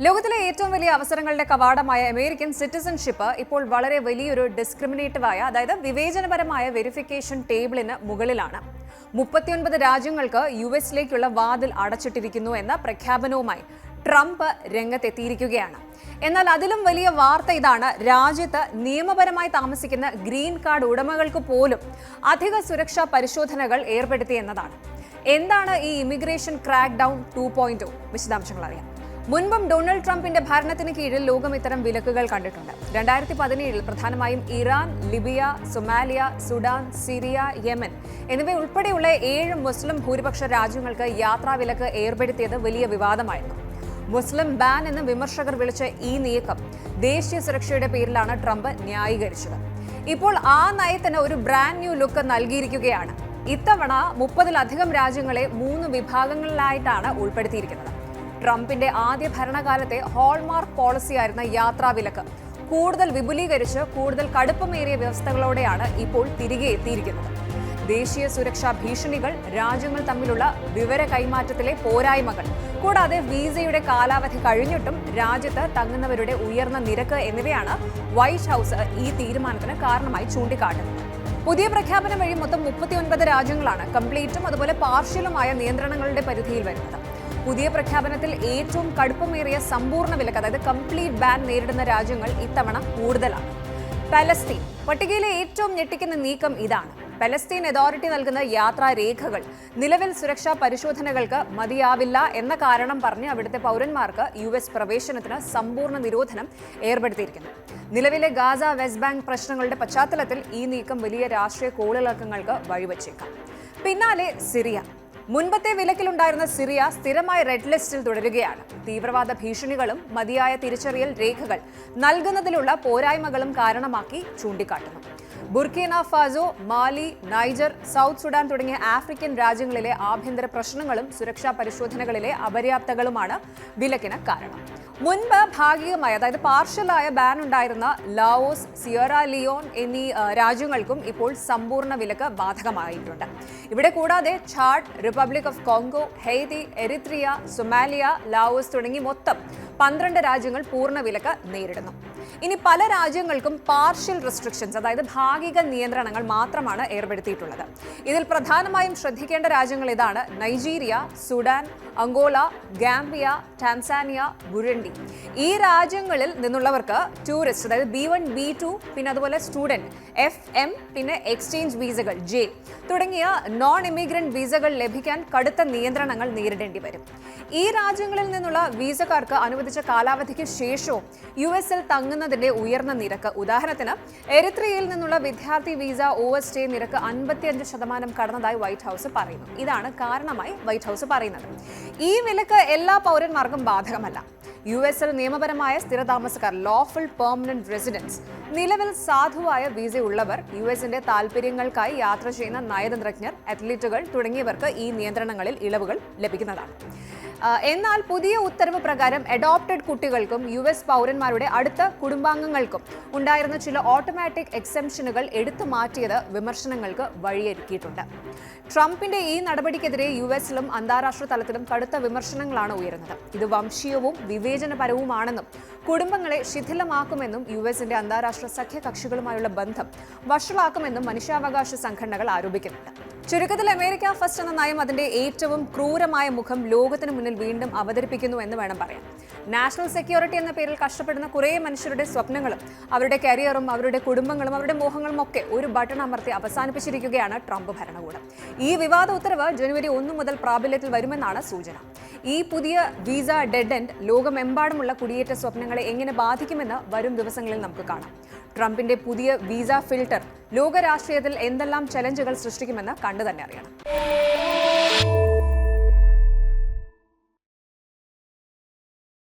ലോകത്തിലെ ഏറ്റവും വലിയ അവസരങ്ങളുടെ കവാടമായ അമേരിക്കൻ സിറ്റിസൺഷിപ്പ് ഇപ്പോൾ വളരെ വലിയൊരു ഡിസ്ക്രിമിനേറ്റീവായ, അതായത് വിവേചനപരമായ വെരിഫിക്കേഷൻ ടേബിളിന് മുകളിലാണ്. 39 രാജ്യങ്ങൾക്ക് യുഎസിലേക്കുള്ള വാതിൽ അടച്ചിട്ടിരിക്കുന്നു എന്ന പ്രഖ്യാപനവുമായി ട്രംപ് രംഗത്തെത്തിയിരിക്കുകയാണ്. എന്നാൽ അതിലും വലിയ വാർത്ത ഇതാണ്: രാജ്യത്ത് നിയമപരമായി താമസിക്കുന്ന ഗ്രീൻ കാർഡ് ഉടമകൾക്ക് പോലും അധിക സുരക്ഷാ പരിശോധനകൾ ഏർപ്പെടുത്തിയെന്നതാണ്. എന്താണ് ഈ ഇമിഗ്രേഷൻ ക്രാക്ക് ഡൗൺ 2.0? വിശദാംശങ്ങൾ അറിയാം. മുൻപും ഡൊണാൾഡ് ട്രംപിന്റെ ഭരണത്തിന് കീഴിൽ ലോകം ഇത്തരം വിലക്കുകൾ കണ്ടിട്ടുണ്ട്. 2017 പ്രധാനമായും Iran, Libya, Somalia, Sudan, Syria, Yemen എന്നിവ ഉൾപ്പെടെയുള്ള 7 മുസ്ലിം ഭൂരിപക്ഷ രാജ്യങ്ങൾക്ക് യാത്രാവിലക്ക് ഏർപ്പെടുത്തിയത് വലിയ വിവാദമായിരുന്നു. മുസ്ലിം ബാൻ എന്ന് വിമർശകർ വിളിച്ച ഈ നീക്കം ദേശീയ സുരക്ഷയുടെ പേരിലാണ് ട്രംപ് ന്യായീകരിച്ചത്. ഇപ്പോൾ ആ നയത്തിന് ഒരു ബ്രാൻഡ് ന്യൂ ലുക്ക് നൽകിയിരിക്കുകയാണ്. ഇത്തവണ 30-ലധികം രാജ്യങ്ങളെ 3 വിഭാഗങ്ങളിലായിട്ടാണ് ഉൾപ്പെടുത്തിയിരിക്കുന്നത്. ട്രംപിന്റെ ആദ്യ ഭരണകാലത്തെ ഹോൾമാർക്ക് പോളിസിയായിരുന്ന യാത്രാവിലക്ക് കൂടുതൽ വിപുലീകരിച്ച് കൂടുതൽ കടുപ്പമേറിയ വ്യവസ്ഥകളോടെയാണ് ഇപ്പോൾ തിരികെ എത്തിയിരിക്കുന്നത്. ദേശീയ സുരക്ഷാ ഭീഷണികൾ, രാജ്യങ്ങൾ തമ്മിലുള്ള വിവര കൈമാറ്റത്തിലെ പോരായ്മകൾ, കൂടാതെ വിസയുടെ കാലാവധി കഴിഞ്ഞിട്ടും രാജ്യത്ത് തങ്ങുന്നവരുടെ ഉയർന്ന നിരക്ക് എന്നിവയാണ് വൈറ്റ് ഹൗസ് ഈ തീരുമാനത്തിന് കാരണമായി ചൂണ്ടിക്കാട്ടുന്നത്. പുതിയ പ്രഖ്യാപനം വഴി മൊത്തം 39 രാജ്യങ്ങളാണ് കംപ്ലീറ്റും അതുപോലെ പാർഷ്യലുമായ നിയന്ത്രണങ്ങളുടെ പരിധിയിൽ വരുന്നത്. പുതിയ പ്രഖ്യാപനത്തിൽ ഏറ്റവും കടുപ്പമേറിയ സമ്പൂർണ്ണ വിലക്ക്, അതായത് കംപ്ലീറ്റ് ബാൻ നേരിടുന്ന രാജ്യങ്ങൾ ഇത്തവണ കൂടുതലാണ്. പലസ്തീൻ പട്ടികയിലെ ഏറ്റവും ഞെട്ടിക്കുന്ന നീക്കം ഇതാണ്. പലസ്തീൻ അതോറിറ്റി നൽകുന്ന യാത്രാരേഖകൾ നിലവിൽ സുരക്ഷാ പരിശോധനകൾക്ക് മതിയാവില്ല എന്ന കാരണം പറഞ്ഞ് അവിടുത്തെ പൗരന്മാർക്ക് യുഎസ് പ്രവേശനത്തിന് സമ്പൂർണ്ണ നിരോധനം ഏർപ്പെടുത്തിയിരിക്കുന്നു. നിലവിലെ ഗാസ വെസ്റ്റ് ബാങ്ക് പ്രശ്നങ്ങളുടെ പശ്ചാത്തലത്തിൽ ഈ നീക്കം വലിയ രാഷ്ട്രീയ കോളിളക്കങ്ങൾക്ക് വഴിവെച്ചേക്കാം. പിന്നാലെ സിറിയ. മുൻപത്തെ വിലക്കിലുണ്ടായിരുന്ന സിറിയ സ്ഥിരമായി റെഡ് ലിസ്റ്റിൽ തുടരുകയാണ്. തീവ്രവാദ ഭീഷണികളും മതിയായ തിരിച്ചറിയൽ രേഖകൾ നൽകുന്നതിലുള്ള പോരായ്മകളും കാരണമാക്കി ചൂണ്ടിക്കാട്ടുന്നു. ബുർക്കിന ഫാസോ, മാലി, നൈജർ, സൗത്ത് സുഡാൻ തുടങ്ങിയ ആഫ്രിക്കൻ രാജ്യങ്ങളിലെ ആഭ്യന്തര പ്രശ്നങ്ങളും സുരക്ഷാ പരിശോധനകളിലെ അപര്യാപ്തകളുമാണ് വിലക്കിന് കാരണം. മുൻപ് ഭാഗികമായ, അതായത് പാർഷ്യലായ ബാൻ ഉണ്ടായിരുന്ന ലാവോസ്, സിയറ ലിയോൺ എന്നീ രാജ്യങ്ങൾക്കും ഇപ്പോൾ സമ്പൂർണ്ണ വിലക്ക് ബാധകമായിട്ടുണ്ട്. ഇവിടെ കൂടാതെ Chad, republic of Congo, Haiti, Eritrea, Somalia, Laos തുടങ്ങി മൊത്തം 12 രാജ്യങ്ങൾ പൂർണ്ണ വിലക്ക് നേരിടുന്നു. ഇനി പല രാജ്യങ്ങൾക്കും പാർഷ്യൽ റെസ്ട്രിക്ഷൻസ്, അതായത് ഭാഗിക നിയന്ത്രണങ്ങൾ മാത്രമാണ് ഏർപ്പെടുത്തിയിട്ടുള്ളത്. ഇതിൽ പ്രധാനമായും ശ്രദ്ധിക്കേണ്ട രാജ്യങ്ങൾ ഇതാണ്: Nigeria, Sudan, Angola, Gambia, Tanzania, Burundi. ഈ രാജ്യങ്ങളിൽ നിന്നുള്ളവർക്ക് ടൂറിസ്റ്റ്, അതായത് B1, B2, പിന്നെ അതുപോലെ സ്റ്റുഡന്റ് FM, പിന്നെ എക്സ്ചേഞ്ച് വിസകൾ J തുടങ്ങിയ നോൺ ഇമിഗ്രന്റ് വിസകൾ ലഭിക്കാൻ കടുത്ത നിയന്ത്രണങ്ങൾ നേരിടേണ്ടി വരും. ഈ രാജ്യങ്ങളിൽ നിന്നുള്ള വിസക്കാർക്ക് അനുവദിച്ച കാലാവധിക്ക് ശേഷവും യുഎസിൽ തങ്ങുന്നതിന്റെ ഉയർന്ന നിരക്ക്, ഉദാഹരണത്തിന് എറിത്രിയയിൽ നിന്നുള്ള വിദ്യാർത്ഥി വിസ ഓവർസ്റ്റേ നിരക്ക് 55% കടന്നതായി വൈറ്റ് ഹൗസ് പറയുന്നു. ഇതാണ് കാരണമായി വൈറ്റ് ഹൗസ് പറയുന്നത്. ഈ വിലക്ക് എല്ലാ പൗരന്മാർക്കും ബാധകമല്ല. യുഎസിൽ നിയമപരമായ സ്ഥിരതാമസക്കാർ, ലോഫുൾ പെർമനന്റ് റെസിഡൻസ്, നിലവിൽ സാധുവായ വിസ ഉള്ളവർ, യുഎസിന്റെ താൽപര്യങ്ങൾക്കായി യാത്ര ചെയ്യുന്ന നയതന്ത്രജ്ഞർ, അത്ലറ്റുകൾ തുടങ്ങിയവർക്ക് ഈ നിയന്ത്രണങ്ങളിൽ ഇളവുകൾ ലഭിക്കുന്നതാണ്. എന്നാൽ പുതിയ ഉത്തരവ് പ്രകാരം അഡോപ്റ്റഡ് കുട്ടികൾക്കും യുഎസ് പൗരന്മാരുടെ അടുത്ത കുടുംബാംഗങ്ങൾക്കും ഉണ്ടായിരുന്ന ചില ഓട്ടോമാറ്റിക് എക്സെംഷനുകൾ എടുത്തു മാറ്റിയത് വിമർശനങ്ങൾക്ക് വഴിയൊരുക്കിയിട്ടുണ്ട്. ട്രംപിന്റെ ഈ നടപടിക്കെതിരെ യുഎസിലും അന്താരാഷ്ട്ര തലത്തിലും കടുത്ത വിമർശനങ്ങളാണ് ഉയരുന്നത്. ഇത് വംശീയവും വിവേചനപരവുമാണെന്നും കുടുംബങ്ങളെ ശിഥിലമാക്കുമെന്നും യുഎസിന്റെ അന്താരാഷ്ട്ര സഖ്യകക്ഷികളുമായുള്ള ബന്ധം വഷളാക്കുമെന്നും മനുഷ്യാവകാശ സംഘടനകൾ ആരോപിക്കുന്നുണ്ട്. ചുരുക്കത്തിൽ അമേരിക്ക ഫസ്റ്റ് എന്ന നയം അതിന്റെ ഏറ്റവും ക്രൂരമായ മുഖം ലോകത്തിന് മുന്നിൽ വീണ്ടും അവതരിപ്പിക്കുന്നു എന്ന് വേണം പറയാൻ. നാഷണൽ സെക്യൂരിറ്റി എന്ന പേരിൽ കഷ്ടപ്പെടുന്ന കുറേ മനുഷ്യരുടെ സ്വപ്നങ്ങളും അവരുടെ കരിയറും അവരുടെ കുടുംബങ്ങളും അവരുടെ മോഹങ്ങളും ഒക്കെ ഒരു ബട്ടൺ അമർത്തി അവസാനിപ്പിച്ചിരിക്കുകയാണ് ട്രംപ് ഭരണകൂടം. ഈ വിവാദ ഉത്തരവ് ജനുവരി 1 മുതൽ പ്രാബല്യത്തിൽ വരുമെന്നാണ് സൂചന. ഈ പുതിയ വിസ ഡെഡ് എൻഡ് ലോകമെമ്പാടുമുള്ള കുടിയേറ്റ സ്വപ്നങ്ങളെ എങ്ങനെ ബാധിക്കുമെന്ന് വരും ദിവസങ്ങളിൽ നമുക്ക് കാണാം. ട്രംപിന്റെ പുതിയ വിസ ഫിൽട്ടർ ലോക രാഷ്ട്രീയത്തിൽ എന്തെല്ലാം ചലഞ്ചുകൾ സൃഷ്ടിക്കുമെന്ന് കണ്ടു തന്നെ അറിയണം.